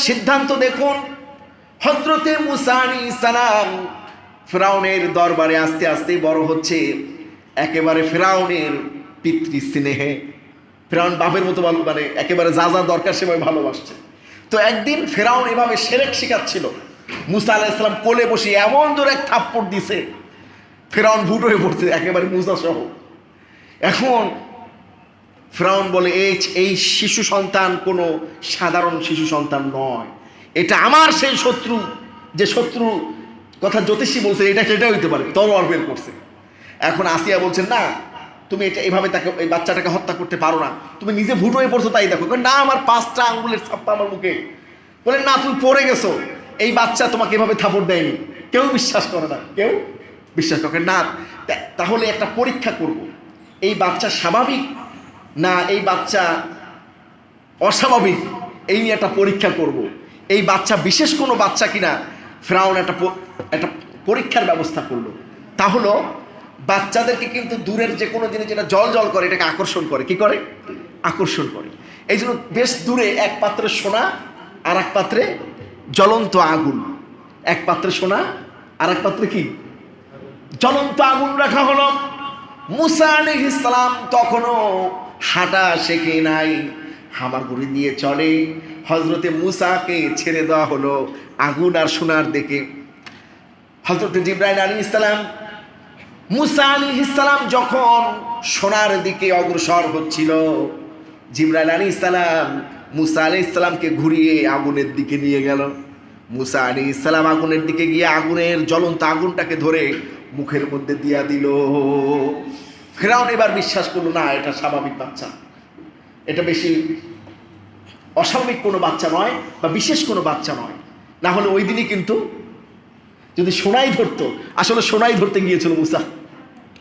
সিদ্ধান্ত দেখুন। হযরতে মুসা আলাইহিস সালাম ফিরাউনের দরবারে আস্তে আস্তে বড় হচ্ছে, একেবারে ফিরাউনের পিতৃস্নেহে, ফিরাউন বাপের মতো ভালো, মানে একেবারে যা যা দরকার সেভাবে ভালোবাসছে। তো একদিন ফিরাউন এভাবে শিরক শিখাচ্ছিল, মুসা আলাইহিস সালাম কোলে বসে এমন জোরে এক থাপ্পড় দিছে, ফিরাউন ভুট হয়ে পড়ছে একেবারে মুসা সহ। এখন ফিরাউন বলে, এই শিশু সন্তান কোনো সাধারণ শিশু সন্তান নয়, এটা আমার সেই শত্রু, যে শত্রু কথা জ্যোতিষী বলছে এটা সেটা হইতে পারে, তলোয়ার বের করছে। এখন আসিয়া বলছেন, না তুমি এটা এভাবে তাকে, এই বাচ্চাটাকে হত্যা করতে পারো না, তুমি নিজে ভুট হয়ে পড়ছো তাই দেখো। না, আমার 5টা আঙ্গুলের ছাপ্পা আমার মুখে। বলেন, না তুমি পড়ে গেছো, এই বাচ্চা তোমাকে এভাবে থাপড় দেয়নি। কেউ বিশ্বাস করে না, কেউ বিশ্বাস করে না। তাহলে একটা পরীক্ষা করব, এই বাচ্চা স্বাভাবিক না এই বাচ্চা অস্বাভাবিক, এই নিয়ে একটা পরীক্ষা করব। এই বাচ্চা বিশেষ কোনো বাচ্চা কিনা। ফিরাউন একটা পরীক্ষার ব্যবস্থা করলো। তা হলো, বাচ্চাদেরকে কিন্তু দূরের যে কোনো জিনিস যেটা জল জল করে এটাকে আকর্ষণ করে। কি করে? আকর্ষণ করে। এই জন্য বেশ দূরে এক পাত্রে সোনা আর এক পাত্রে জ্বলন্ত আগুন, এক পাত্রে সোনা আর এক পাত্রে কি জ্বলন্ত আগুন রাখা হলো। মুসা আলাইহিস সালাম তখনও হাঁটা শেখে নাই, হামাগুড়ি দিয়ে চলে। হযরতে মুসাকে ছেড়ে দেওয়া হলো আগুন আর সোনার দিকে। হযরতে জিবরাইল আলাইহিস সালাম, মুসা আলাইহিস সালাম যখন সোনার দিকে অগ্রসর হচ্ছিল, জিবরাইল আলাইহিস সালাম মুসা আলাইহিস সালামকে ঘুরিয়ে আগুনের দিকে নিয়ে গেল। মুসা আলাইহিস সালাম আগুনের দিকে গিয়ে আগুনের জ্বলন্ত আগুনটাকে ধরে মুখের মধ্যে দিয়া দিল। ফিরাউন এবার বিশ্বাস করলো, না এটা স্বাভাবিক বাচ্চা, এটা বেশি অস্বাভাবিক কোনো বাচ্চা নয় বা বিশেষ কোনো বাচ্চা নয়। না হলে ওই দিনই কিন্তু যদি সোনাই ধরতো, আসলে সোনাই ধরতে গিয়েছিল মুসা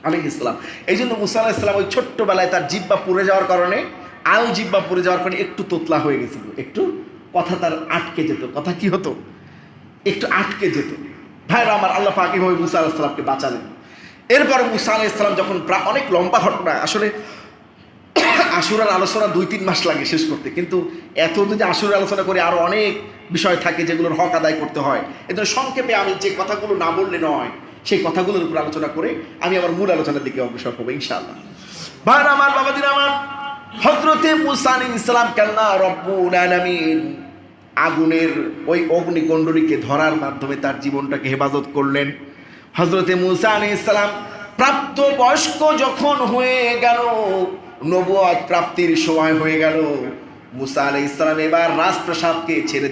আলাইহিস সালাম। এই জন্য মুসা আলাইহিস সালাম ওই ছোট্টবেলায় তার জিহ্বা পুড়ে যাওয়ার কারণে, আল জিহ্বা পুড়ে যাওয়ার কারণে একটু তোতলা হয়ে গেছিল, একটু কথা তার আটকে যেত। কথা কি হতো? একটু আটকে যেত। ভাইরা আমার, আল্লাহ পাক এইভাবে মুসা আলাইহিস সালামকে বাঁচালেন। এরপরে মুসা আলাইহিস সালাম যখন অনেক লম্বা ঘটনা, আসলে আশুরার আলোচনা 2-3 মাস লাগে শেষ করতে, কিন্তু এত যদি আশুরার আলোচনা করে আরো অনেক বিষয় থাকে যেগুলোর হক আদায় করতে হয়। এজন্য সংক্ষেপে আমি যে কথাগুলো না বললে নয়, সেই কথাগুলোর উপর আলোচনা করে আমি আমার মূল আলোচনার দিকে অগ্রসর হবো ইনশাআল্লাহ। ভাইরা আমার, বাবাদিন আমার, হযরতে মুসা আলাইহিস সালাম কাল্লা রব্বুল আলামিন আগুনের ওই অগ্নিকুণ্ডলীকে ধরার মাধ্যমে তার জীবনটাকে হেফাজত করলেন। হযরতে মুসা আলাইহিস সালাম প্রাপ্ত বয়স্ক যখন হয়ে গেল, নবুয়ত প্রাপ্তির সময় হয়ে গেল, মুসা আলাইহিস সালাম এবার রাজপ্রাসাদকে ছেড়ে